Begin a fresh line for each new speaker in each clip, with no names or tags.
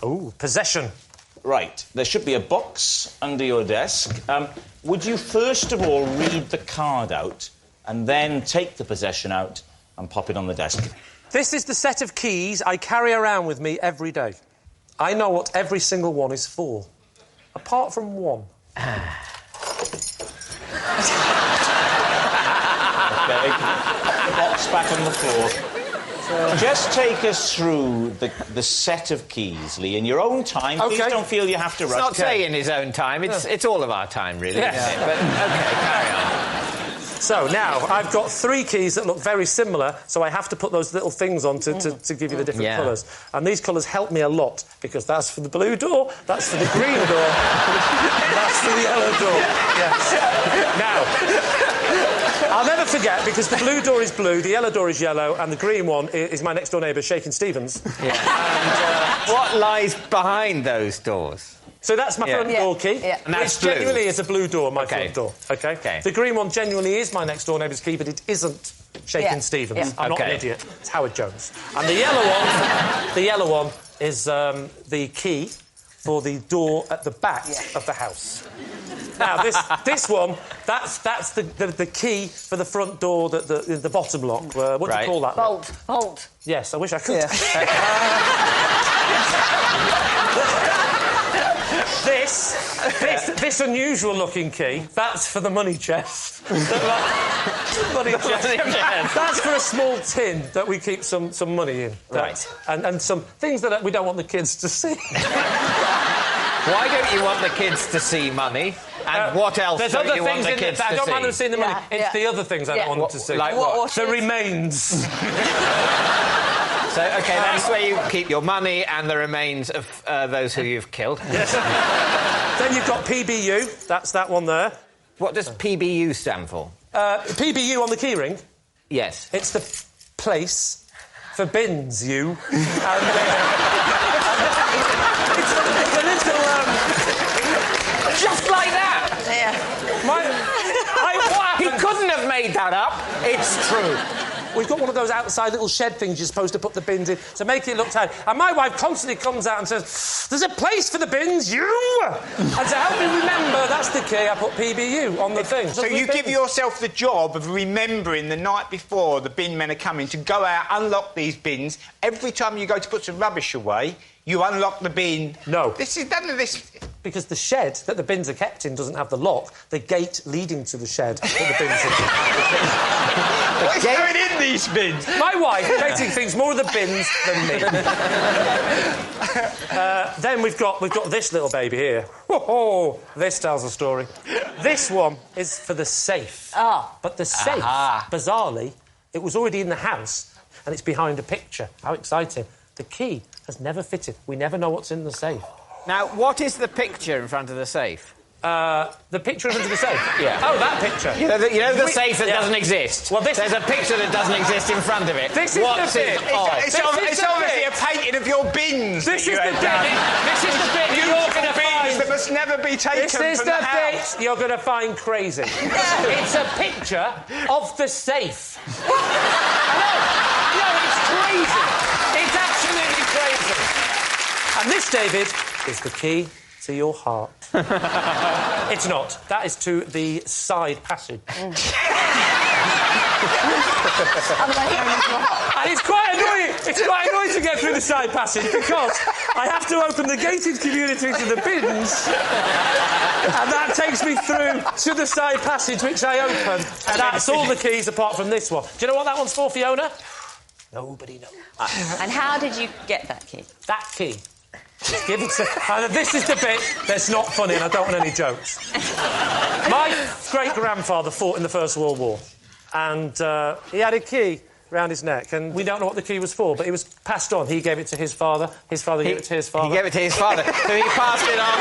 Ooh, possession.
Right. There should be a box under your desk. Would you first of all read the card out and then take the possession out and pop it on the desk?
This is the set of keys I carry around with me every day. I know what every single one is for. Apart from one.
Okay. The box back on the floor. Just take us through the set of keys, Lee, in your own time.
OK.
Please don't feel you have to rush.
It's not say in his own time. It's all of our time, really, isn't it? But, OK, carry on.
So, now, I've got 3 keys that look very similar, so I have to put those little things on to give you the different colours. And these colours help me a lot, because that's for the blue door, that's for the green door, that's for the yellow door. Yes. Now... I'll never forget, because the blue door is blue, the yellow door is yellow, and the green one is my next-door neighbour, Shakin' Stevens.
Yeah. And, what lies behind those doors?
So that's my front door key.
Yeah.
And that's
Which genuinely
blue.
is a blue door, my front door. OK? The green one genuinely is my next-door neighbour's key, but it isn't Shakin' Stevens.
Yeah.
I'm not an idiot. It's Howard Jones. And the yellow one is the key for the door at the back of the house. Now, this one, that's the key for the front door, the bottom lock. What do you call that?
Bolt.
Yes, I wish I could.
Yeah.
This unusual-looking key, that's for the money chest. Money chest. That's for a small tin that we keep some money in.
Right.
And some things that we don't want the kids to see.
Why don't you want the kids to see money? And what else don't you want the kids to see?
I don't mind them seeing the money.
Yeah,
It's the other things I don't want them to see.
Like what?
The remains.
So, OK, that's where you keep your money and the remains of those who you've killed.
Yes. Then you've got PBU. That's that one there.
What does PBU stand for?
PBU on the keyring?
Yes.
It's the place for bins, you. It's a little...
Just like that!
Yeah.
He couldn't have made that up. It's true.
We've got one of those outside little shed things you're supposed to put the bins in to make it look tidy. And my wife constantly comes out and says, "There's a place for the bins, you!" And to help me remember, that's the key, I put PBU on the thing.
So you give yourself the job of remembering the night before the bin men are coming to go out, unlock these bins. Every time you go to put some rubbish away, you unlock the bin.
No.
None of this...
Because the shed that the bins are kept in doesn't have the lock. The gate leading to the shed that the bins are...
What's going in these bins?
My wife creating things more of the bins than me. Then we've got this little baby here. Oh, this tells a story. This one is for the safe.
Oh.
But the safe, bizarrely, it was already in the house and it's behind a picture. How exciting. The key has never fitted. We never know what's in the safe.
Now, what is the picture in front of the safe?
The picture in front of the safe?
Yeah.
Oh, that picture.
You know the safe that doesn't exist?
Well,
there's a picture that doesn't exist in front of it.
This is the bit.
It's obviously a painting of your bins.
This is the bit. This is the bit you're going to find.
That must never be taken
This is
from
the
house.
bit you're going to find crazy. It's a picture of the safe. No, it's crazy. It's absolutely crazy. And this, David, is the key to your heart. It's not. That is to the side passage. And it's quite annoying. It's quite annoying to get through the side passage because I have to open the gated community to the bins, and that takes me through to the side passage, which I open. And that's all the keys apart from this one. Do you know what that one's for, Fiona? Nobody knows.
And how did you get that key?
That key. Just give it to... this is the bit that's not funny and I don't want any jokes. My great-grandfather fought in the First World War and he had a key round his neck and we don't know what the key was for, but it was passed on. He gave it to his father gave it to his father.
He gave it to his father, so he passed it on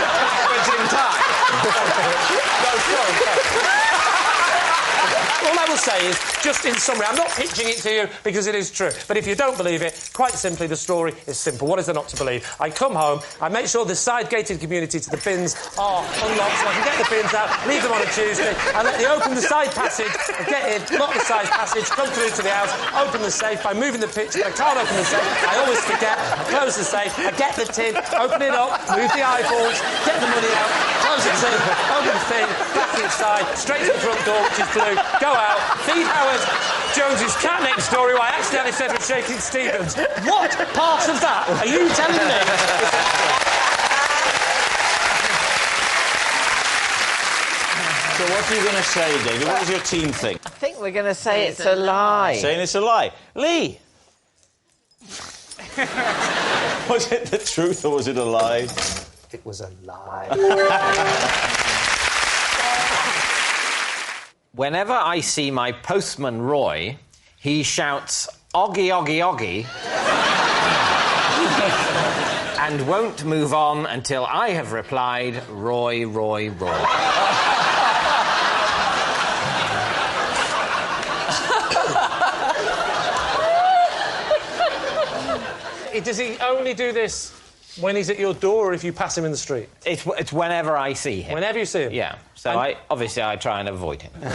backwards in time.
No, sorry. All I will say is, just in summary, I'm not pitching it to you because it is true, but if you don't believe it, quite simply, the story is simple. What is there not to believe? I come home, I make sure the side-gated community to the bins are unlocked so I can get the bins out, leave them on a Tuesday, and let me open the side passage, and get in, lock the side passage, come through to the house, open the safe by moving the pitch, but I can't open the safe. I always forget. I close the safe, I get the tin, open it up, move the eyeballs, get the money out, close the tin, open the thing, back inside, straight to the front door, which is blue, go out, feed Howard Jones's cat next door, who I accidentally said was Shaking Stevens. What part of that are you telling me?
So what are you going to say, David? What does your team think?
I think we're going to say it's a lie.
Saying it's a lie. Lee! Was it the truth or was it a lie?
It was a lie.
Whenever I see my postman Roy, he shouts, "Oggy, Oggy, Oggy," and won't move on until I have replied, "Roy, Roy, Roy."
Does he only do this when he's at your door or if you pass him in the street?
It's whenever I see him.
Whenever you see him?
Yeah. So I try and avoid him.
Is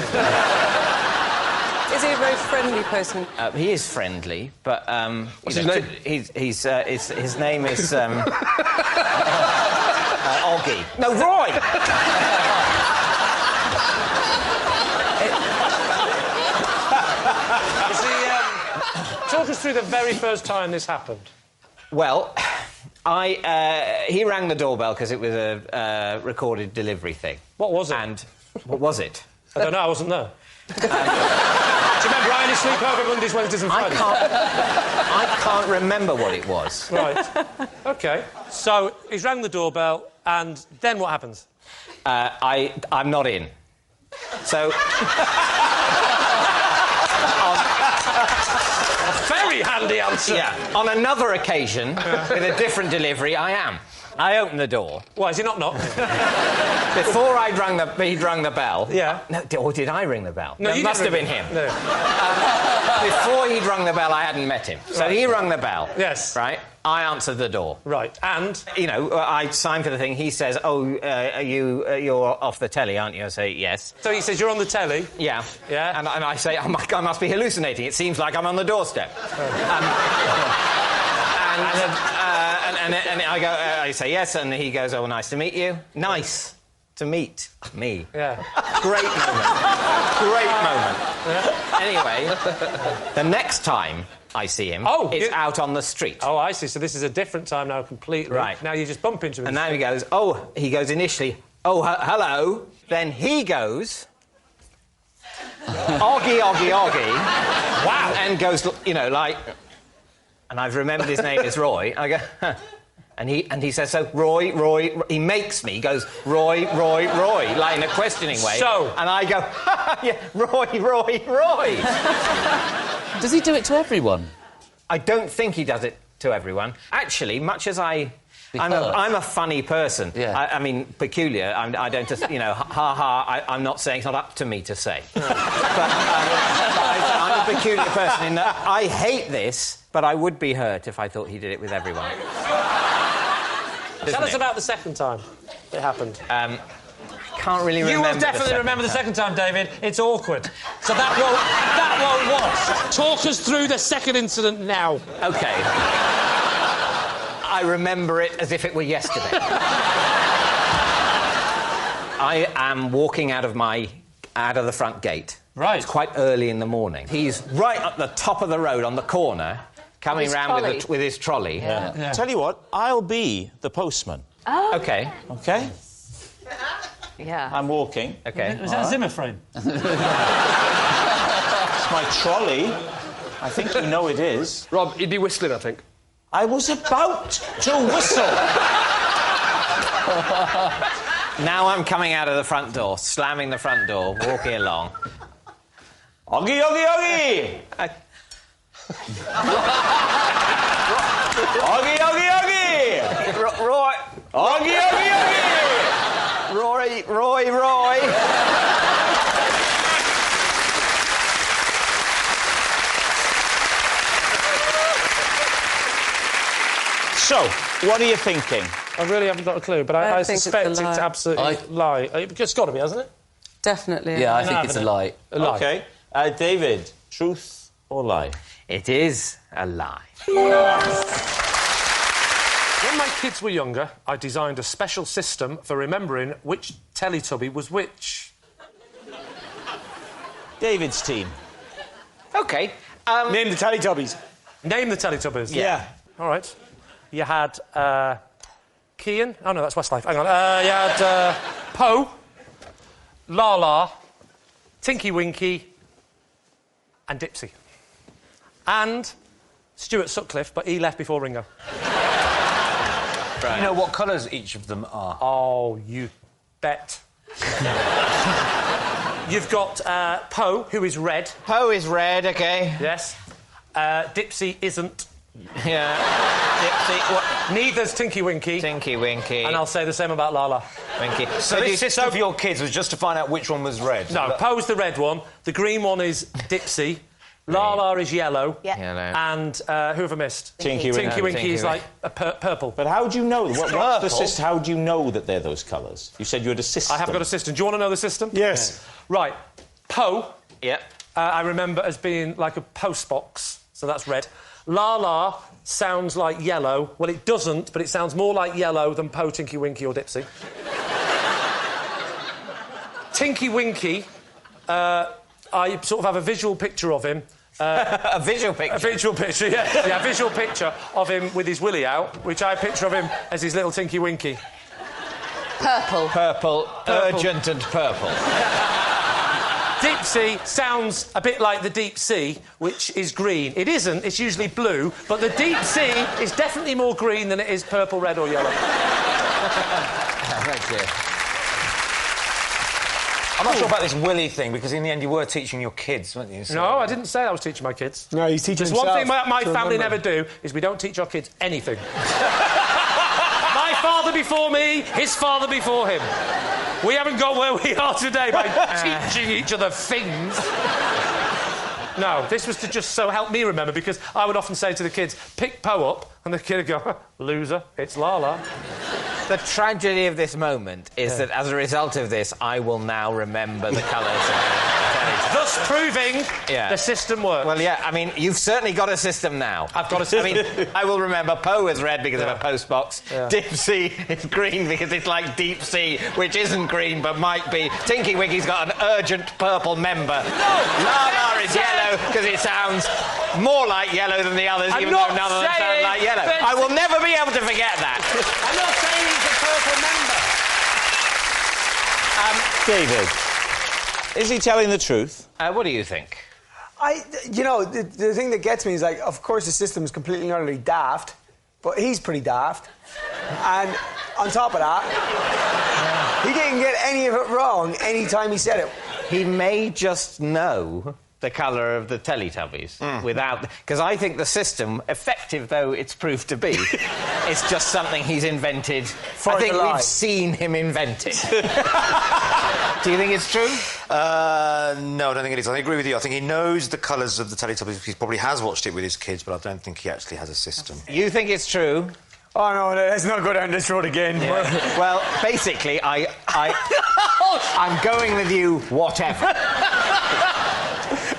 he a very friendly person?
He is friendly, but
What's his name?
His name is Oggy. No, Roy.
Talk us through the very first time this happened.
Well, he rang the doorbell because it was a recorded delivery thing.
What was it?
And what was it?
I don't know, I wasn't there. Do you remember I only sleep over Mondays, Wednesdays and Fridays?
I can't remember what it was.
Right. OK. So, he's rang the doorbell, and then what happens?
I'm not in. So...
Very handy answer.
Yeah. On another occasion, with a different delivery, I am. I opened the door.
Why, is he not knocked?
Before he'd rung the bell...
Yeah.
No, or did I ring the bell?
No,
it must have been him.
No.
Before he'd rung the bell, I hadn't met him. So he rung the bell.
Yes.
Right? I answered the door.
Right, and?
You know, I signed for the thing. He says, you're off the telly, aren't you? I say, yes.
So he says, you're on the telly?
Yeah.
Yeah?
And I say, I must be hallucinating. It seems like I'm on the doorstep. And I go, I say yes, and he goes, oh, nice to meet you. Nice to meet me.
Yeah.
Great moment. Great moment. Yeah. Anyway, the next time I see him, it's out on the street.
Oh, I see. So this is a different time now completely.
Right.
Now you just bump into him.
And now he goes initially, hello. Then he goes, Oggy, Oggy, Oggy.
Wow.
And goes, like... And I've remembered his name is Roy. I go, huh. And he says, so, Roy, he makes me, he goes, Roy, like in a questioning way.
So?
And I go, yeah, Roy.
Does he do it to everyone?
I don't think he does it to everyone. Actually, much as I'm a funny person.
Yeah.
I mean, peculiar. I don't just, I'm not saying it's not up to me to say. But I'm a peculiar person in that I hate this, but I would be hurt if I thought he did it with everyone.
Tell us about the second time it happened.
I can't really remember.
You will definitely remember the second time, David. It's awkward. So that won't wash. Talk us through the second incident now.
OK. I remember it as if it were yesterday. I am walking out of the front gate.
Right.
It's quite early in the morning. He's right at the top of the road on the corner, coming round with his trolley.
Yeah. Tell you what, I'll be the postman.
Oh.
OK.
OK?
Yeah.
I'm walking.
OK.
Was that Zimmer frame?
It's my trolley. I think you know it is.
Rob, he'd be whistling, I think.
I was about to whistle.
Now I'm coming out of the front door, slamming the front door, walking along.
Oggy, Oggy, Oggy! Oggy, Oggy, Oggy!
Roy!
Oggy, Oggy, Oggy!
Roy!
So, what are you thinking?
I really haven't got a clue, but I
think it's
suspect
a
it's
lie.
absolutely lie. It's got to be, hasn't it?
Definitely.
Yeah, I think it's a lie.
A lie.
OK. David, truth or lie?
It is a lie.
When my kids were younger, I designed a special system for remembering which Tellytubby was which.
David's team.
OK.
Name the Teletubbies.
Name the Tellytubbers.
Yeah.
All right. You had Kian. Oh, no, that's Westlife. Hang on. You had Poe, Lala, Tinky Winky and Dipsy. And Stuart Sutcliffe, but he left before Ringo.
Right. You know what colours each of them are?
Oh, you bet. You've got Poe, who is red.
Poe is red, OK.
Yes. Dipsy isn't.
Yeah. Dipsy, what?
Neither's Tinky Winky.
Tinky Winky.
And I'll say the same about Lala.
Winky.
So this system for your kids was just to find out which one was red?
No, Poe's the red one. The green one is Dipsy. Lala is yellow.
Yeah.
Yellow.
And who have I missed?
Tinky Winky.
Tinky Winky
Tinky
is like a purple.
But how do you know? What's the system? How do you know that they're those colours? You said you had a system.
I have got a system. Do you want to know the system?
Yes.
Right. Poe,
Yep.
I remember as being like a post box, so that's red. Lala sounds like yellow. Well, it doesn't, but it sounds more like yellow than Poe, Tinky Winky or Dipsy. Tinky Winky, I sort of have a visual picture of him.
A visual picture?
A visual picture, yeah. Yeah, a visual picture of him with his willy out, which I picture of him as his little Tinky Winky.
Purple.
Purple. Urgent and purple.
Dipsy sounds a bit like the deep sea, which is green. It isn't, it's usually blue, but the deep sea is definitely more green than it is purple, red or yellow.
Thank you.
I'm not sure about this Willy thing, because in the end you were teaching your kids, weren't you? So...
No, I didn't say I was teaching my kids.
No, he's teaching
There's
himself.
one thing my
to
family
remember.
never do, is we don't teach our kids anything. My father before me, his father before him. We haven't got where we are today by teaching each other things. No, this was to just so help me remember, because I would often say to the kids, pick Poe up, and the kid would go, loser, it's Lala.
The tragedy of this moment is that as a result of this, I will now remember the colours of the Tellytubbies.
Thus proving the system works.
Well, yeah, I mean, you've certainly got a system now.
I've got a system.
I mean, I will remember Poe is red because of a post box.
Yeah.
Dipsy is green because it's like deep sea, which isn't green but might be. Tinky Winky's got an urgent purple member. Lala is yellow because it sounds more like yellow than the others, even though none of them sound like yellow. I will never be able to forget that.
I'm not saying he's a purple member.
David, is he telling the truth?
What do you think?
The thing that gets me is, like, of course the system is completely and utterly daft, but he's pretty daft. And on top of that, he didn't get any of it wrong any time he said it.
He may just know the colour of the Teletubbies without... Because I think the system, effective though it's proved to be, is just something he's invented. I think we've seen him invent it. Do you think it's true?
No, I don't think it is. I agree with you. I think he knows the colours of the Teletubbies. He probably has watched it with his kids, but I don't think he actually has a system.
You think it's true?
Oh, no, let's not go down this road again.
Yeah. Well, basically, I'm going with you whatever.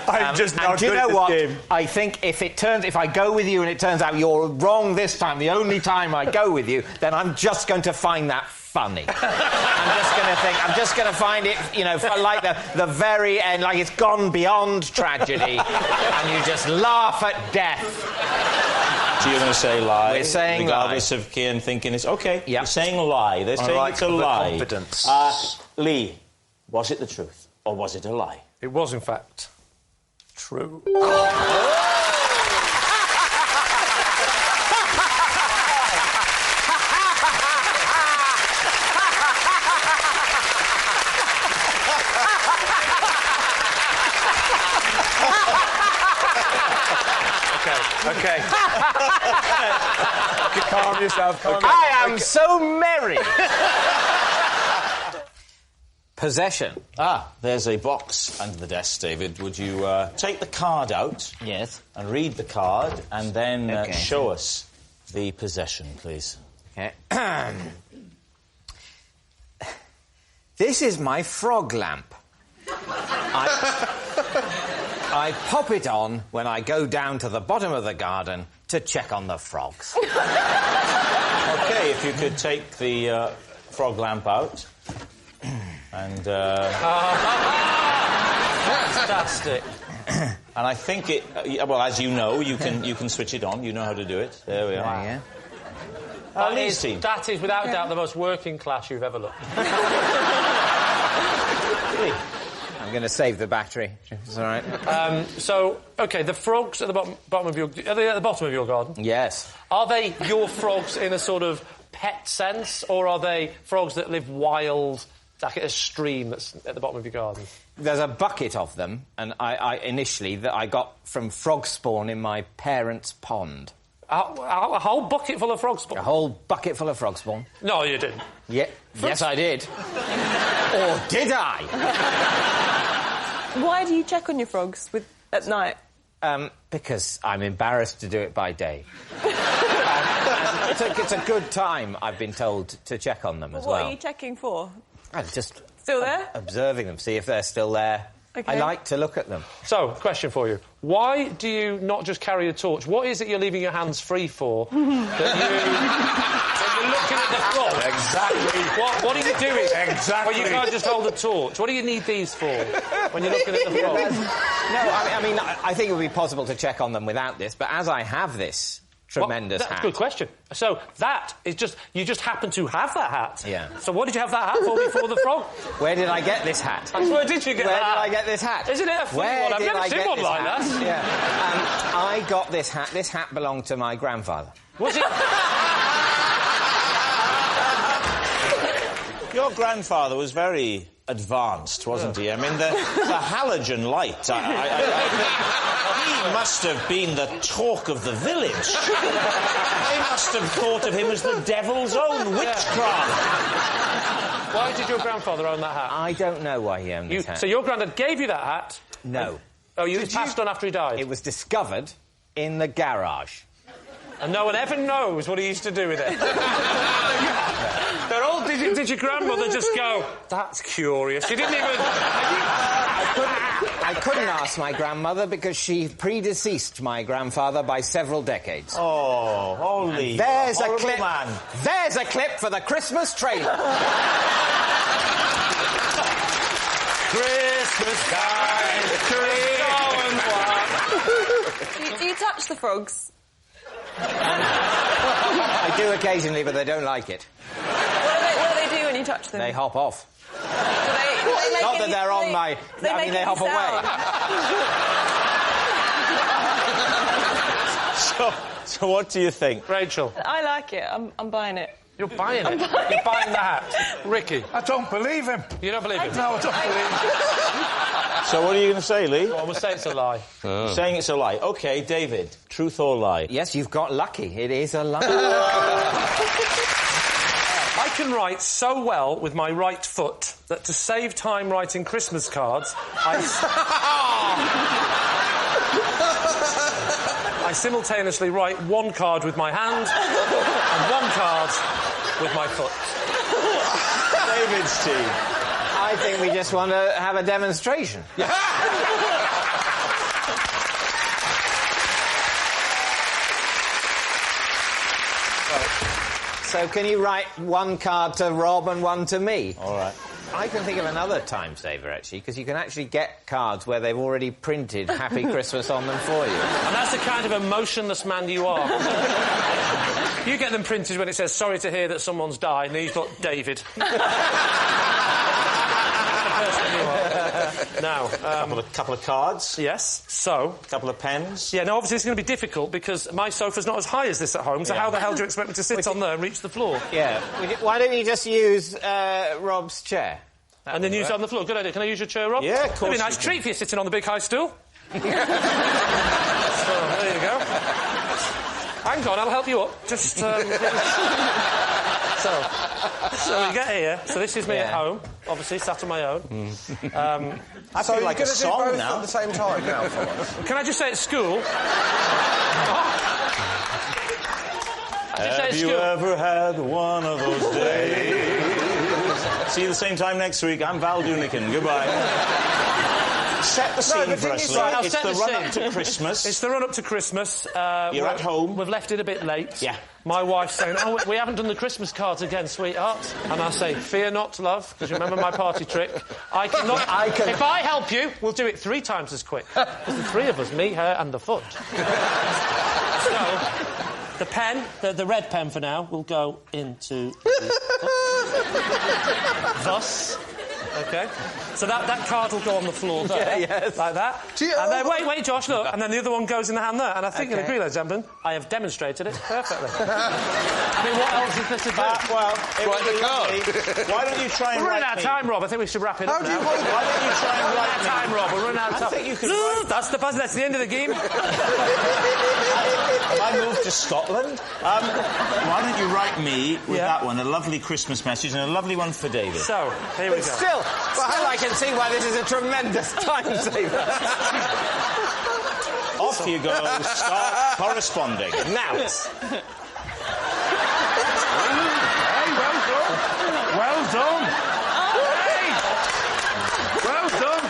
I'm just not
and do you
good
know
at
what?
this game.
I think if I go with you and it turns out you're wrong this time, the only time I go with you, then I'm just going to find that funny. I'm just going to find it, like the very end, like it's gone beyond tragedy, and you just laugh at death.
So you're going to say lie?
We're saying
regardless of Kian thinking it's... OK,
yep.
You're saying lie. They're saying it's a lie.
Confidence.
Lee, was it the truth, or was it a lie?
It was, in fact, true.
Okay. Calm yourself.
I am so merry. Possession.
There's a box under the desk, David. Would you take the card out?
Yes.
And read the card, and then show us the possession, please.
Okay. This is my frog lamp. I pop it on when I go down to the bottom of the garden to check on the frogs.
OK, if you could take the frog lamp out. And,
Fantastic.
And I think it... well, as you know, you can switch it on. You know how to do it. There we are.
Yeah.
That is, without doubt, the most working class you've ever looked.
I'm going to save the battery. It's all right.
So, OK, the frogs at the bottom of your... Are they at the bottom of your garden?
Yes.
Are they your frogs in a sort of pet sense, or are they frogs that live wild, like at a stream that's at the bottom of your garden?
There's a bucket of them, and I initially that I got from frog spawn in my parents' pond.
A whole bucket full of frog spawn?
A whole bucket full of frog spawn.
No, you didn't.
Yeah. Yes, I did. Or did I?
Why do you check on your frogs at night?
Because I'm embarrassed to do it by day. It's a good time, I've been told, to check on them as well.
What are you checking for?
I'm just...
Still there?
Observing them, see if they're still there.
Okay.
I like to look at them.
So, question for you. Why do you not just carry a torch? What is it you're leaving your hands free for? That you're looking at the frog?
Exactly.
What are you doing?
Exactly.
Well, you can't just hold a torch. What do you need these for when you're looking at the frog?
No, I think it would be possible to check on them without this, but as I have this tremendous
that's
hat...
a good question. So, that is just... You just happen to have that hat?
Yeah.
So what did you have that hat for before the frog?
Where did I get this hat?
Where did you get that hat?
Where did I get this hat?
Isn't it a funny one? I've never seen one like that.
Yeah. I got this hat. This hat belonged to my grandfather.
Was it...
Your grandfather was very advanced, wasn't he? I mean, the halogen light, he must have been the talk of the village. They must have thought of him as the devil's own witchcraft.
Why did your grandfather own that hat?
I don't know why he owned this hat.
So your granddad gave you that hat?
No.
You passed on after he died?
It was discovered in the garage.
And no one ever knows what he used to do with it. They're all... Did your grandmother just go, that's curious? She didn't even...
I couldn't ask my grandmother because she predeceased my grandfather by several decades.
Oh, holy...
There's a clip.
Man.
There's a clip for the Christmas trailer.
Christmas time,
Do you touch the frogs?
I do occasionally, but they don't like it.
What do they do when you touch them?
They hop off.
Do they make
Not that they're on my... They hop
away.
So what do you think?
Rachel?
I like it. I'm buying it.
You're buying it? You're buying the hat? Ricky?
I don't believe him.
You don't believe him?
No, I don't believe him.
So what are you going to say, Lee?
Well, we'll say it's a lie.
Saying it's a lie. OK, David, truth or lie?
Yes, you've got lucky. It is a lie.
I can write so well with my right foot that to save time writing Christmas cards, I simultaneously write one card with my hand and one card with my foot.
David's team.
I think we just want to have a demonstration. So can you write one card to Rob and one to me?
All right.
I can think of another time saver, actually, because you can actually get cards where they've already printed Happy Christmas on them for you.
And that's the kind of emotionless man you are. You get them printed when it says, sorry to hear that someone's died, and you've got David. Now,
couple of cards.
Yes, so...
Couple of pens.
Yeah, no, obviously it's going to be difficult because my sofa's not as high as this at home, so how the hell do you expect me to sit on there and reach the floor?
Yeah. Why don't you just use Rob's chair?
And then use it on the floor. Good idea. Can I use your chair, Rob?
Yeah, of course.
It'd be a nice treat for you sitting on the big high stool. So, there you go. Hang on, I'll help you up. Just, So we get here. So this is me at home, obviously, sat on my own.
I feel like a song now.
At the same time now for us.
Can I just say at school...
Have you ever had one of those days? See you the same time next week. I'm Val Doonican. Goodbye. Set the scene for us, Lee. It's the run-up to Christmas.
It's the run-up to Christmas.
You're at home.
We've left it a bit late.
Yeah.
My wife's saying, oh, we haven't done the Christmas cards again, sweetheart. And I say, fear not, love, because you remember my party trick. If I help you, we'll do it 3 times as quick. There's the 3 of us, me, her and the foot. So, the pen, the red pen for now, will go into the thus. OK? So that card will go on the floor there. Yes. Like that. And then, wait, Josh, look. And then the other one goes in the hand there. And I think you'll agree, ladies and gentlemen, I have demonstrated it perfectly. I mean, what else is there to do?
Well, it was lovely. Why don't you try and
We're running
write
out of
me?
time, Rob. I think we should wrap it up now.
Why don't you try and write me?
Time, Rob. We're running out of time.
I think you could write...
That's the end of the game.
Have I moved to Scotland? Why don't you write me with that one, a lovely Christmas message and a lovely one for David.
So, here we go.
Still, well, I can see why this is a tremendous time saver.
Off you go, start corresponding.
Now.
Well done. Hey! Well done.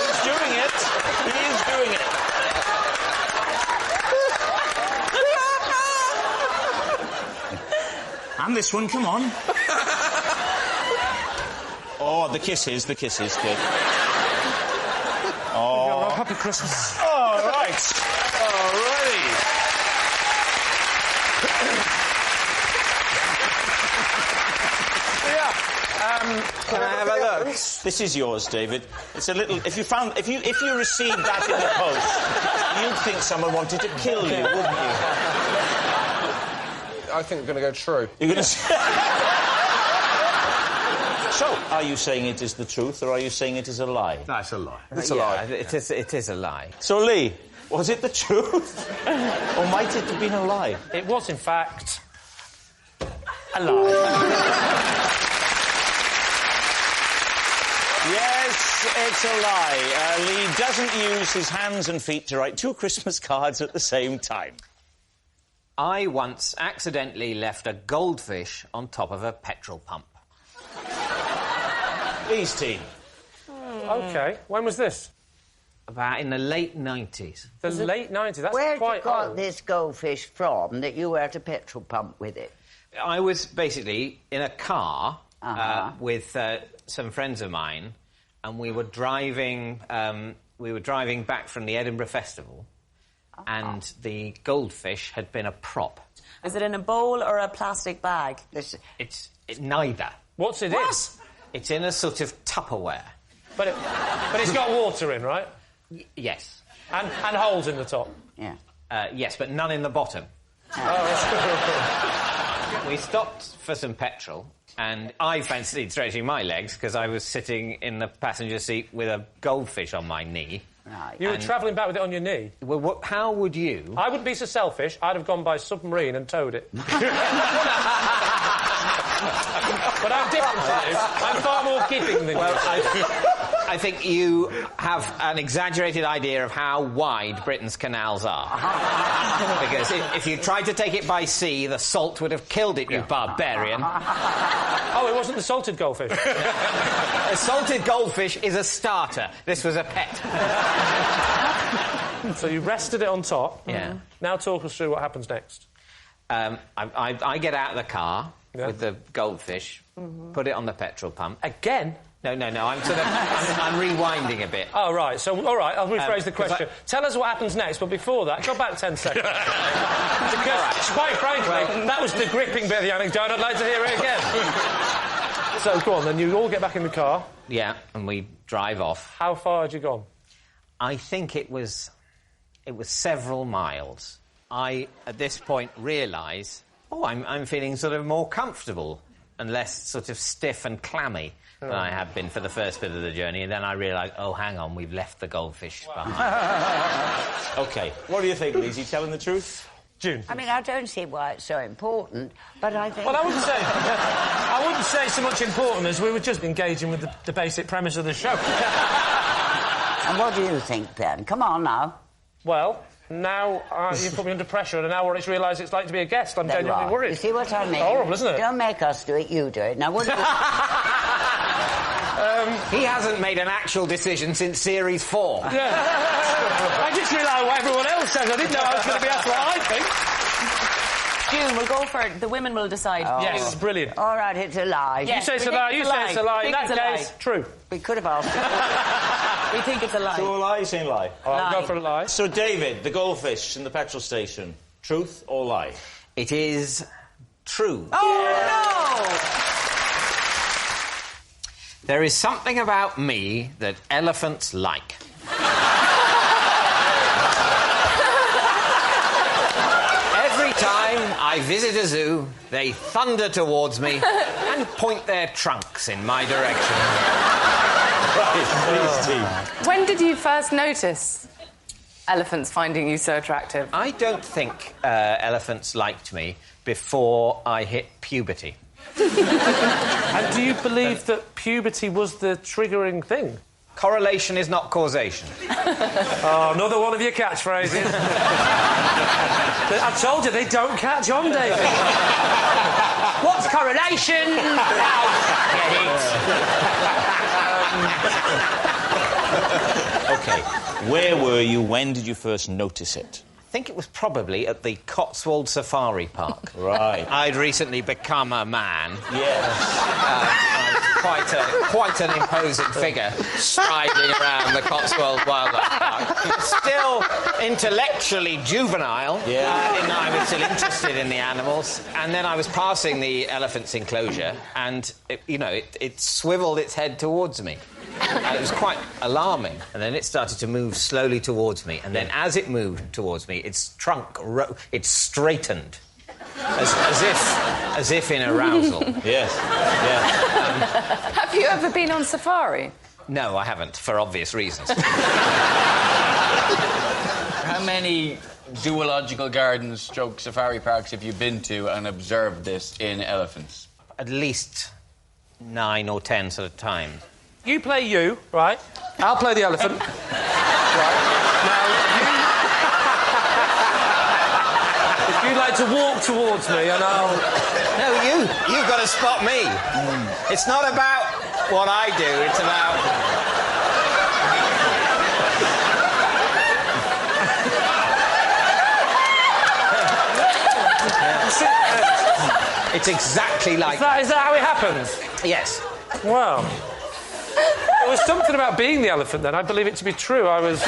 He's doing it. He is doing it. And this one, come on. Oh, the kisses, kid. Oh.
Happy Christmas.
All right. Alrighty.
Can I have a look?
This is yours, David. It's a little... If you received that in the post, you'd think someone wanted to kill you, wouldn't you?
I think we're going to go true.
You're going to... So, are you saying it is the truth, or are you saying it is a lie?
That's a lie.
It's a lie. It is a lie.
So, Lee, was it the truth? Or might it have been a lie?
It was, in fact, a lie.
Yes, it's a lie. Lee doesn't use his hands and feet to write 2 Christmas cards at the same time.
I once accidentally left a goldfish on top of a petrol pump.
Lee's team.
OK. When was this?
About in the late 90s.
The late 90s? That's
Where
quite
you got
old.
this goldfish from that you were at a petrol pump with it?
I was basically in a car with some friends of mine, and we were driving back from the Edinburgh Festival, and the goldfish had been a prop.
Is it in a bowl or a plastic bag?
It's neither.
What's it in?
It's in a sort of Tupperware.
But it's got water in, right?
Yes.
And holes in the top?
Yeah.
Yes, but none in the bottom. We stopped for some petrol, and I fancied stretching my legs because I was sitting in the passenger seat with a goldfish on my knee.
Right.
You were travelling back with it on your knee?
Well, how would you...
I wouldn't be so selfish. I'd have gone by submarine and towed it. But I'm different to you. I'm far more giving than you.
I think you have an exaggerated idea of how wide Britain's canals are. Because if you tried to take it by sea, the salt would have killed it, you barbarian.
Oh, it wasn't the salted goldfish?
A salted goldfish is a starter. This was a pet.
So you rested it on top.
Yeah.
Now talk us through what happens next.
I get out of the car with the goldfish, put it on the petrol pump.
Again?
No, I'm rewinding a bit.
Oh, right. So, all right, I'll rephrase the question. Tell us what happens next, but before that, go back 10 seconds. Because, quite frankly, that was the gripping bit of the anecdote. I'd like to hear it again. So, go on, then you all get back in the car.
Yeah, and we drive off.
How far had you gone?
I think it was several miles. I, at this point, realise, I'm feeling sort of more comfortable and less sort of stiff and clammy than I had been for the first bit of the journey. And then I realised, hang on, we've left the goldfish behind.
OK, what do you think, Lee? Is he telling the truth?
June.
I mean, I don't see why it's so important, but I think...
Well, I wouldn't say so much important as we were just engaging with the basic premise of the show.
And what do you think, then? Come on, now.
Well, Now you put me under pressure, and now I realise it's like to be a guest. I'm genuinely worried.
You see what I mean?
It's horrible, isn't it?
Don't make us do it, you do it. Now, what do you...
He hasn't made an actual decision since Series 4.
Yeah. I just rely on what everyone else says. I didn't know I was going to be asked what I think.
June, we'll go for it. The women will decide.
Oh.
Yes, brilliant.
All right, it's a lie.
Yes,
You say it's a lie, you say it's a lie. In that case, true.
We could have asked.
We think it's a lie.
So a lie, you're saying lie?
I'll go for a lie.
So, David, the goldfish in the petrol station, truth or lie?
It is true.
Oh, no!
There is something about me that elephants like. Every time I visit a zoo, they thunder towards me and point their trunks in my direction.
Right, please, team.
When did you first notice elephants finding you so attractive?
I don't think elephants liked me before I hit puberty.
And do you believe that puberty was the triggering thing?
Correlation is not causation.
Oh, another one of your catchphrases. I told you, they don't catch on, David. What's correlation? Get it.
OK, where were you? When did you first notice it?
I think it was probably at the Cotswold Safari Park.
Right.
I'd recently become a man.
Yes.
Quite an imposing figure striding around the Cotswold Wildlife Park. Still intellectually juvenile.
Yeah.
I was still interested in the animals. And then I was passing the elephant's enclosure and, it swiveled its head towards me. And it was quite alarming. And then it started to move slowly towards me. And then as it moved towards me, its trunk, it straightened. As if in arousal.
Yes. Yeah.
Have you ever been on safari?
No, I haven't, for obvious reasons.
How many zoological gardens / safari parks have you been to and observed this in elephants?
At least 9 or 10 sort of times.
You play you, right? I'll play the elephant. Right. Now, you'd like to walk towards me and I'll...
No, you've got to spot me. It's not about what I do, it's about... It's exactly like...
Is that how it happens?
Yes.
Wow. There was something about being the elephant then. I believe it to be true. I was...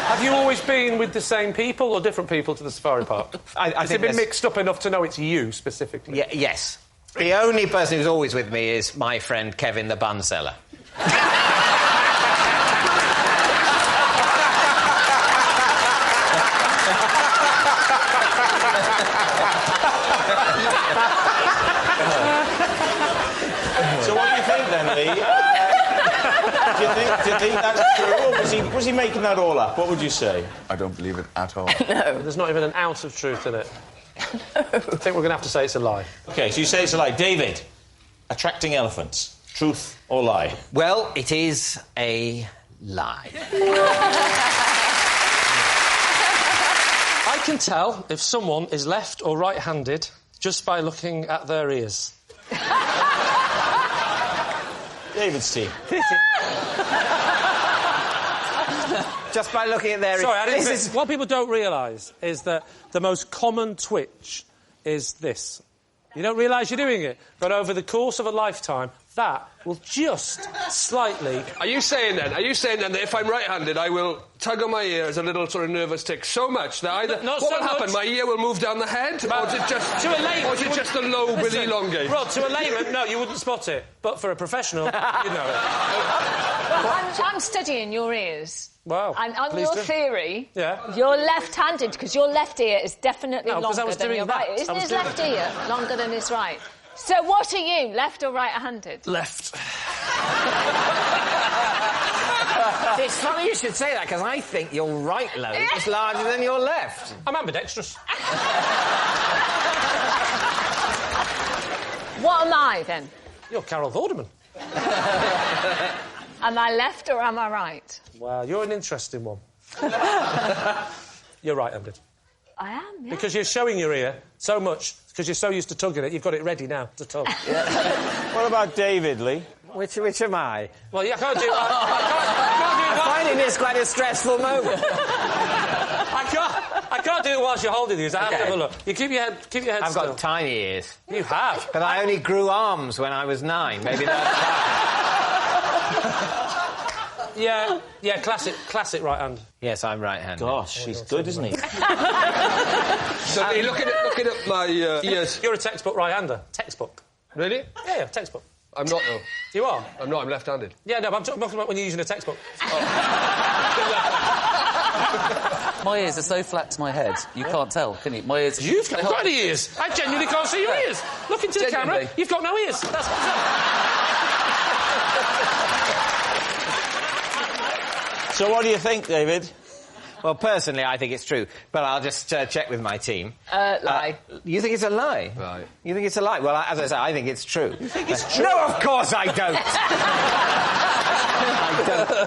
Have you always been with the same people or different people to the safari park? Has it been mixed up enough to know it's you specifically?
Yes. The only person who's always with me is my friend Kevin the bun seller.
So what do you think then, Lee? Do you think that's true, or was he making that all up? What would you say?
I don't believe it at all.
No. There's not even an ounce of truth in it. No. I think we're going to have to say it's a lie.
OK, so you say it's a lie. David, attracting elephants, truth or lie?
Well, it is a lie.
I can tell if someone is left or right-handed just by looking at their ears.
David's team.
Just by looking at their ears.
Sorry, I didn't... What people don't realise is that the most common twitch is this. You don't realise you're doing it, but over the course of a lifetime, that will just slightly...
Are you saying then that if I'm right-handed, I will tug on my ear as a little sort of nervous tick so much that either...
Not
what
so
will happen?
much.
My ear will move down the head? Or is it just...
To a layman...
Or is it just the lobe will elongate?
Rod, to a layman, no, you wouldn't spot it. But for a professional, you know it.
Well, I'm studying your ears.
Wow.
And on
Please
your
do.
theory,
Yeah.
you're left-handed, because your left ear is definitely
No, 'cause I
longer
was
than
doing
your
that.
right. Isn't
I was
his
doing
left
that.
ear longer than his right? So what are you, left or right-handed?
Left.
It's funny you should say that, because I think your right lobe is larger than your left.
I'm ambidextrous.
What am I, then?
You're Carol Vorderman.
Am I left or am I right?
Well, you're an interesting one. You're right-handed.
I am, yeah.
Because you're showing your ear so much, because you're so used to tugging it, you've got it ready now to tug.
What about David, Lee?
Which am I?
Well, I can't do it. I'm
finding this quite a stressful moment.
I can't do it whilst you're holding these. I have to have a look. You keep your head
I've
still.
got tiny ears.
You have.
But I only grew arms when I was 9. Maybe that's
Yeah, classic right hand.
Yes, I'm right-handed.
Gosh, he's good, isn't he?
So you're looking at my ears.
You're a textbook right-hander. Textbook.
Really?
Yeah, textbook.
I'm not, though.
You are?
I'm not, I'm left-handed.
Yeah, no, but I'm talking about when you're using a textbook.
My ears are so flat to my head, you can't tell, can you? My ears...
You've got any ears. I genuinely can't see your ears. Look into the camera. You've got no ears. That's what's up.
So what do you think, David?
Well, personally, I think it's true, but I'll just check with my team.
Lie.
You think it's a lie?
Right.
You think it's a lie? Well, as I say, I think it's true.
You think it's true?
No, of course I don't!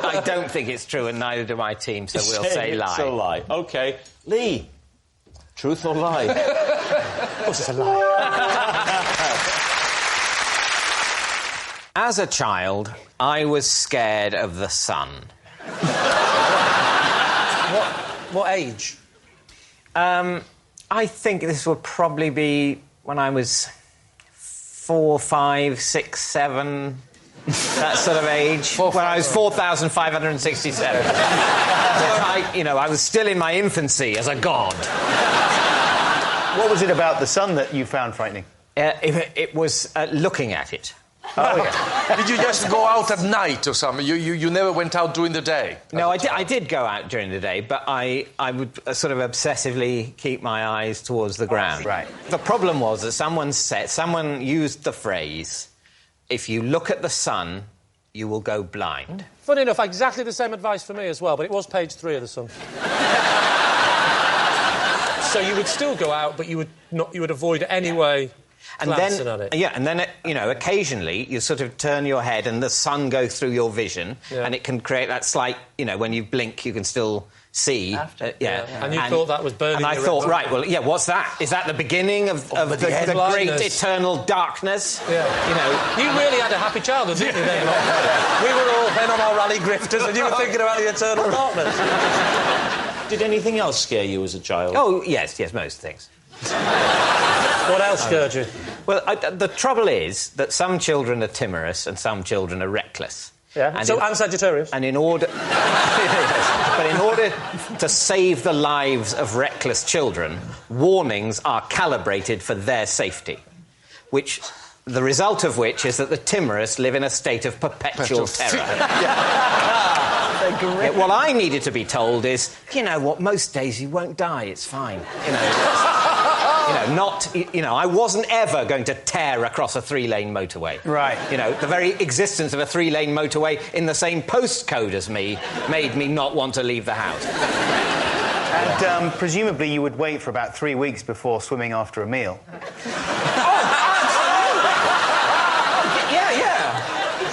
I don't think it's true, and neither do my team, so we'll say lie.
It's a lie. OK. Lee, truth or lie?
Of course it's a lie.
As a child, I was scared of the sun.
What age?
I think this would probably be when I was 4, 5, 6, 7... that sort of age. When I was 4,567. I was still in my infancy as a god.
What was it about the sun that you found frightening?
It was looking at it.
Oh, yeah.
Did you just go out at night or something? You never went out during the day?
No, I did go out during the day, but I would sort of obsessively keep my eyes towards the ground.
Right.
The problem was that someone used the phrase, if you look at the sun, you will go blind.
Funny enough, exactly the same advice for me as well, but it was page 3 of the Sun. So you would still go out, but you would avoid anyway.
And then, occasionally you sort of turn your head and the sun goes through your vision, and it can create that slight, when you blink, you can still see.
And you thought that was burning.
And I thought, right, well, what's that? Is that the beginning of the great eternal darkness?
Yeah. You really had a happy childhood, didn't you? Then? We were all then on our rally grifters, and you were thinking about the eternal darkness.
Did anything else scare you as a child?
Oh, yes, most things.
What else scared you?
Well, the trouble is that some children are timorous and some children are reckless.
Yeah, and Sagittarius.
And in order... But in order to save the lives of reckless children, warnings are calibrated for their safety, the result of which is that the timorous live in a state of perpetual terror. What I needed to be told is, most days you won't die, it's fine. I wasn't ever going to tear across a 3-lane motorway.
Right.
The very existence of a 3-lane motorway in the same postcode as me made me not want to leave the house.
And presumably you would wait for about 3 weeks before swimming after a meal.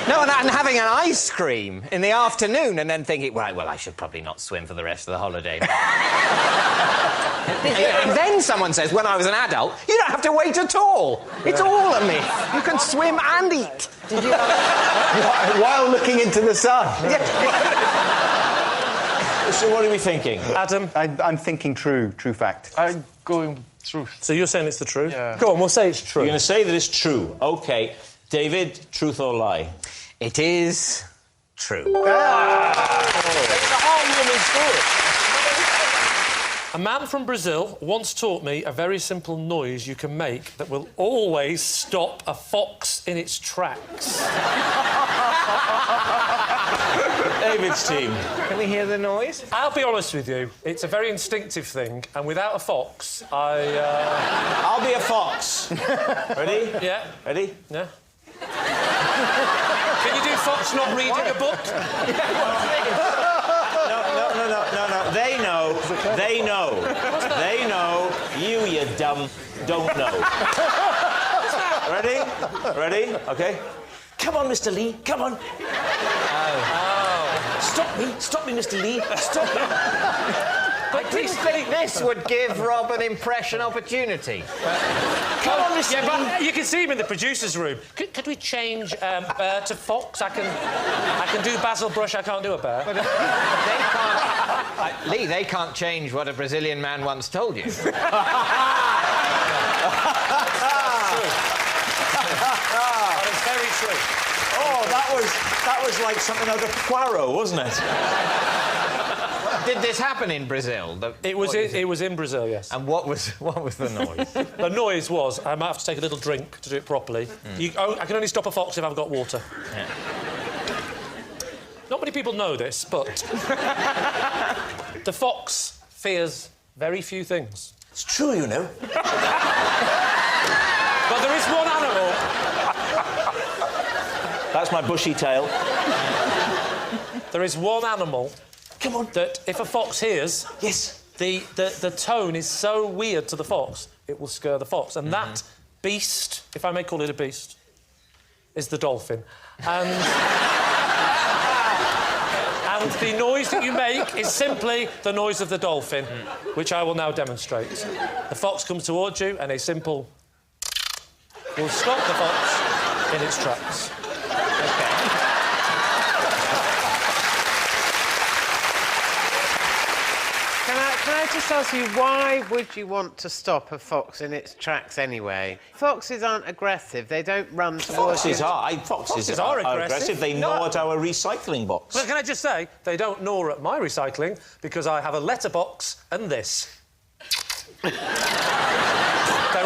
No, and having an ice cream in the afternoon and then thinking, well, I should probably not swim for the rest of the holiday. And then someone says, when I was an adult, you don't have to wait at all. It's all a myth. You can swim and eat.
Did you... While looking into the sun.
So what are we thinking?
Adam?
I'm thinking true fact.
I'm going truth.
So you're saying it's the truth?
Yeah.
Go on, we'll say it's true.
You're going to say that it's true. OK. David, truth or lie?
It is true.
A man from Brazil once taught me a very simple noise you can make that will always stop a fox in its tracks.
David's team.
Can we hear the noise?
I'll be honest with you, it's a very instinctive thing, and without a fox,
I'll be a fox. Ready?
Yeah.
Ready?
Yeah. Can you do fox not reading a book?
No. They know. They know. You dumb, don't know. Ready? OK. Come on, Mr. Lee, come on.
Oh.
Stop me, Mr. Lee. Stop me.
I didn't think this would give Rob an impression opportunity.
Come on, Mr. But you can see him in the producer's room. Could we change bear to fox? I can do Basil Brush. I can't do a bear.
But, they can't... Lee, they can't change what a Brazilian man once told you.
That is very true.
Oh, that was like something out of Poirot, wasn't it?
Did this happen in Brazil?
It was in Brazil, yes.
And what was the noise?
The noise was, I might have to take a little drink to do it properly. I can only stop a fox if I've got water.
Yeah.
Not many people know this, but the fox fears very few things.
It's true, you know.
But there is one animal.
That's my bushy tail.
There is one animal.
Come on.
That if a fox hears,
yes,
the tone is so weird to the fox, it will scare the fox. And that beast, if I may call it a beast, is the dolphin. And and the noise that you make is simply the noise of the dolphin, which I will now demonstrate. The fox comes towards you, and a simple will stop the fox in its tracks.
Can I just ask you, why would you want to stop a fox in its tracks anyway? Foxes aren't aggressive. They don't run towards you.
Foxes are aggressive. They gnaw at our recycling box.
Well, can I just say, they don't gnaw at my recycling because I have a letterbox and this. They're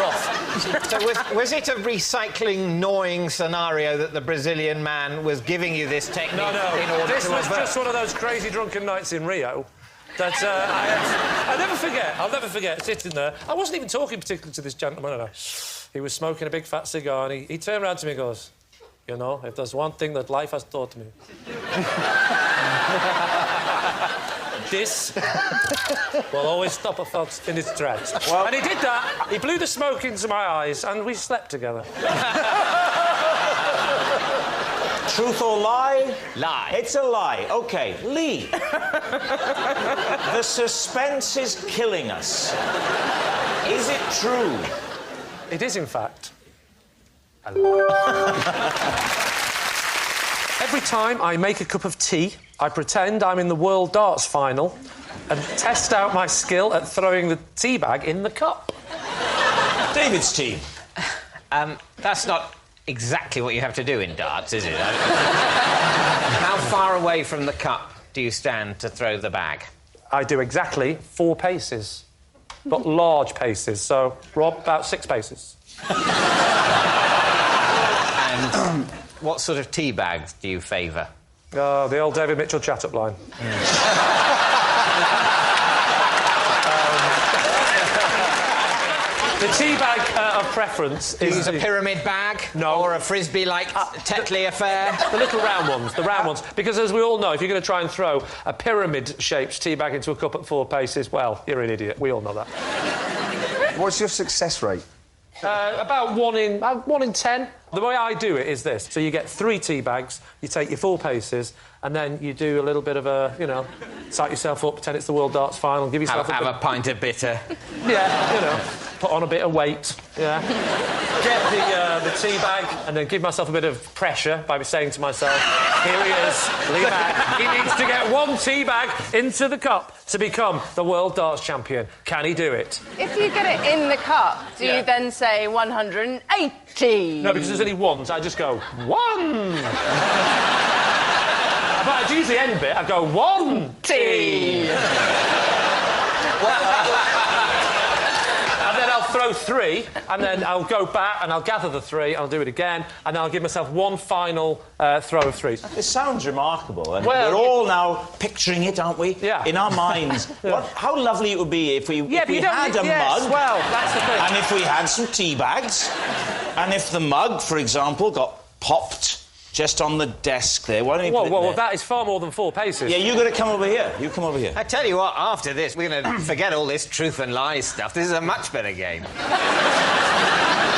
off.
So was it a recycling gnawing scenario that the Brazilian man was giving you this technique in order
this
to
was
avert?
just one of those crazy drunken nights in Rio that I'll never forget sitting there. I wasn't even talking particularly to this gentleman. No. He was smoking a big fat cigar and he turned around to me and goes, you know, if there's one thing that life has taught me, this will always stop a fox in its tracks. Well, and he did that. He blew the smoke into my eyes and we slept together.
Truth or lie?
Lie.
It's a lie. OK, Lee. The suspense is killing us. Is it true?
It is, in fact, a lie. Every time I make a cup of tea, I pretend I'm in the World Darts Final and test out my skill at throwing the teabag in the cup.
David's team.
That's not exactly what you have to do in darts, is it? How far away from the cup do you stand to throw the bag?
I do exactly 4 paces, but large paces. So, Rob, about 6 paces.
And what sort of tea bags do you favour?
The old David Mitchell chat-up line. The tea bag of preference is...
a pyramid bag?
No.
Or a frisbee-like Tetley affair?
The little round ones, Because, as we all know, if you're going to try and throw a pyramid-shaped tea bag into a cup at 4 paces, well, you're an idiot. We all know that.
What's your success rate?
About 1 in 10. The way I do it is this. So you get 3 tea bags, you take your 4 paces, and then you do a little bit of a, you know, psych yourself up, pretend it's the World Darts Final, give yourself
have a pint of bitter.
Yeah, you know, put on a bit of weight, yeah. Get the tea bag, and then give myself a bit of pressure by saying to myself, here he is, Lee Mack. He needs to get 1 tea bag into the cup to become the World Darts Champion. Can he do it?
If you get it in the cup, do you then say 180?
No, because there's only 1, so I just go, 1! But I do the end bit, I go, 1 tea! And then I'll throw 3, and then I'll go back and I'll gather the 3, I'll do it again, and I'll give myself 1 final throw of 3s.
This sounds remarkable, and we're all now picturing it, aren't we?
Yeah.
In our minds. How lovely it would be if we had a mug.
Well, that's the thing.
And if we had some tea bags, and if the mug, for example, got popped just on the desk there. Why don't you put it there?
Well, that is far more than 4 paces.
Yeah, you've got to come over here. You come over here.
I tell you what, after this, we're going to forget all this truth and lies stuff. This is a much better game.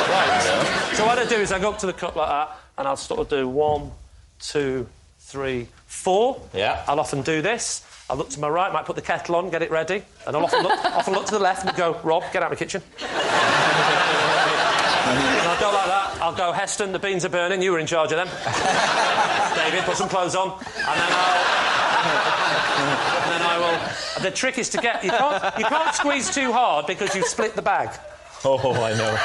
Right. So what I do is I go up to the cup like that, and I'll sort of do 1, 2, 3, 4.
Yeah.
I'll often do this. I'll look to my right, might put the kettle on, get it ready, and I'll often look to the left and go, Rob, get out of the kitchen. And I'll go like that. I'll go, Heston, the beans are burning, you were in charge of them. David, put some clothes on, and then I will... The trick is to get... You can't squeeze too hard because you split the bag.
Oh, I know.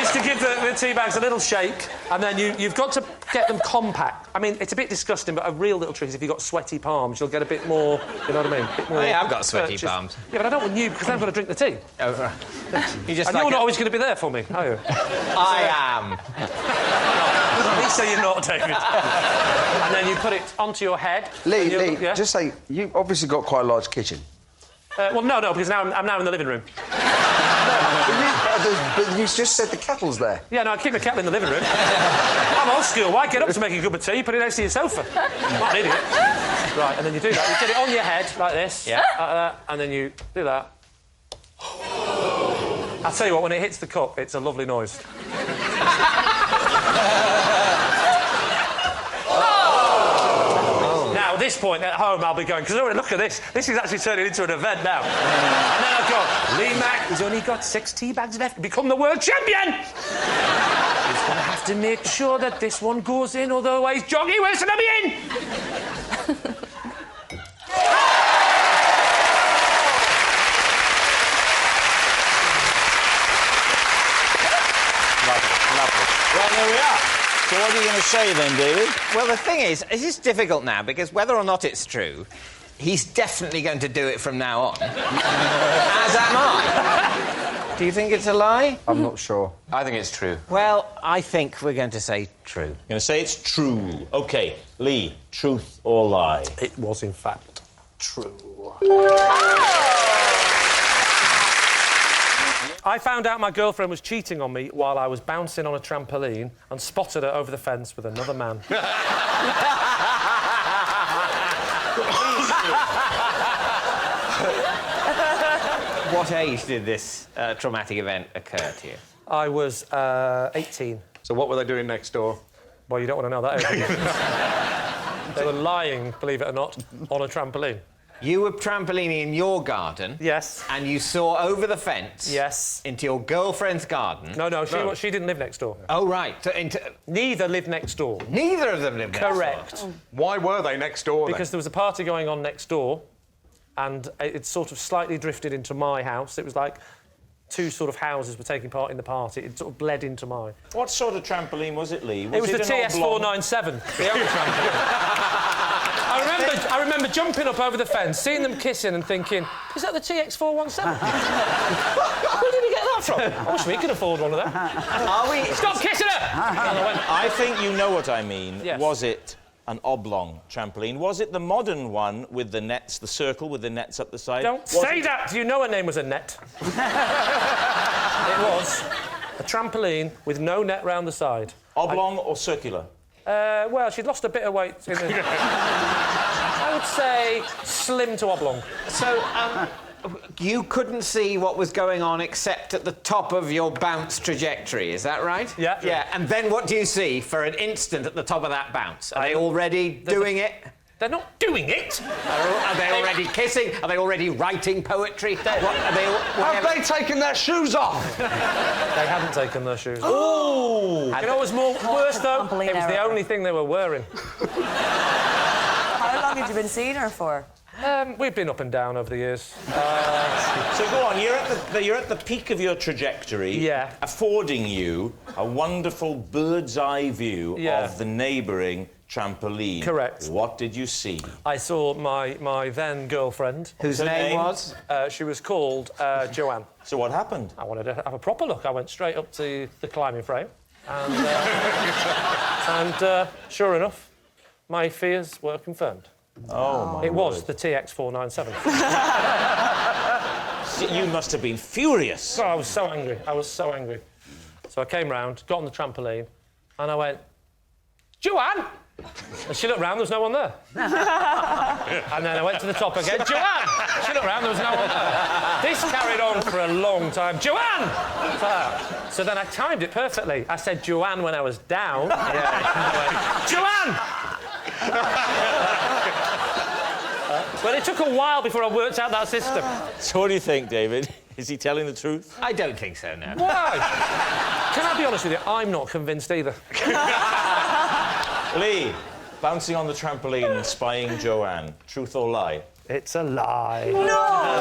To give the tea bags a little shake, and then you've got to get them compact. I mean, it's a bit disgusting, but a real little trick is if you've got sweaty palms, you'll get a bit more, you know what I mean? A bit more
I've got sweaty palms.
Yeah, but I don't want you, because I've got to drink the tea.
Oh, right. You're
not always going to be there for me, are you?
I am.
At least say you're not, David. And then you put it onto your head.
Lee, just say, you've obviously got quite a large kitchen.
Well, no, because now I'm now in the living room.
But you just said the kettle's there.
Yeah, no, I keep my kettle in the living room. I'm old school. Why get up to make a cup of tea? You put it next to your sofa. What an idiot. Right, and then you do that. You get it on your head, like this.
Yeah.
Like that, and then you do that. I'll tell you what, when it hits the cup, it's a lovely noise. Now, at this point, at home, I'll be going, because look at this. This is actually turning into an event now. And then I'll go, Lee Mack, he's only got 6 tea bags left to become the world champion. He's going to have to make sure that this one goes in, otherwise Oggy Wilson will be in.
Lovely. Well, there we are. So what are you going to say then, David?
Well, the thing is difficult now, because whether or not it's true, he's definitely going to do it from now on. As am I. Do you think it's a lie?
I'm not sure.
I think it's true.
Well, I think we're going to say true.
You're going to say it's true. OK, Lee, truth or lie?
It was, in fact, true. I found out my girlfriend was cheating on me while I was bouncing on a trampoline and spotted her over the fence with another man.
What age did this traumatic event occur to you?
I was 18.
So what were they doing next door?
Well, you don't want to know that, do you? They were lying, believe it or not, on a trampoline.
You were trampolining in your garden.
Yes.
And you saw over the fence.
Yes.
Into your girlfriend's garden.
No, she didn't live next door.
Oh, right. So
neither lived next door.
Neither of them lived next door?
Correct.
Why were they next door, then?
Because there was a party going on next door, and it sort of slightly drifted into my house. It was like 2 sort of houses were taking part in the party. It sort of bled into mine.
What sort of trampoline was it, Lee?
It was the TS497, the old trampoline. I remember jumping up over the fence, seeing them kissing and thinking, is that the TX417? Where did he get that from? I wish we could afford one of them.
Are we...
Stop kissing her!
I think you know what I mean.
Yes.
Was it an oblong trampoline? Was it the modern one with the nets, the circle with the nets up the side?
Don't say that! Do you know her name was Annette? It was a trampoline with no net round the side.
Oblong or circular?
Well, she'd lost a bit of weight. I would say slim to oblong.
So, you couldn't see what was going on except at the top of your bounce trajectory, is that right?
Yeah.
Yeah, and then what do you see for an instant at the top of that bounce? Are they already doing it?
They're not doing it.
Are they already kissing? Are they already writing poetry?
Have they taken their shoes off?
They haven't taken their shoes off. Ooh! You know what was worse, though? It was the only thing they were wearing.
How long had you been seeing her for?
We've been up and down over the years.
So go on, you're at the peak of your trajectory,
yeah,
affording you a wonderful bird's eye view of the neighbouring trampoline.
Correct.
What did you see?
I saw my then girlfriend.
Whose name was?
She was called Joanne.
So what happened?
I wanted to have a proper look. I went straight up to the climbing frame, and sure enough, my fears were confirmed.
Oh, my
It was the TX497.
You must have been furious.
Oh, I was so angry. So I came round, got on the trampoline, and I went, Joanne, And she looked round, there was no one there. And then I went to the top again. Joanne! She looked round, there was no one there. This carried on for a long time. Joanne! So then I timed it perfectly. I said Joanne when I was down. Joanne! Well, it took a while before I worked out that system.
So what do you think, David? Is he telling the truth?
I don't think so, no.
Why? Can I be honest with you? I'm not convinced either.
Lee, bouncing on the trampoline and spying Joanne. Truth or lie?
It's a lie.
No!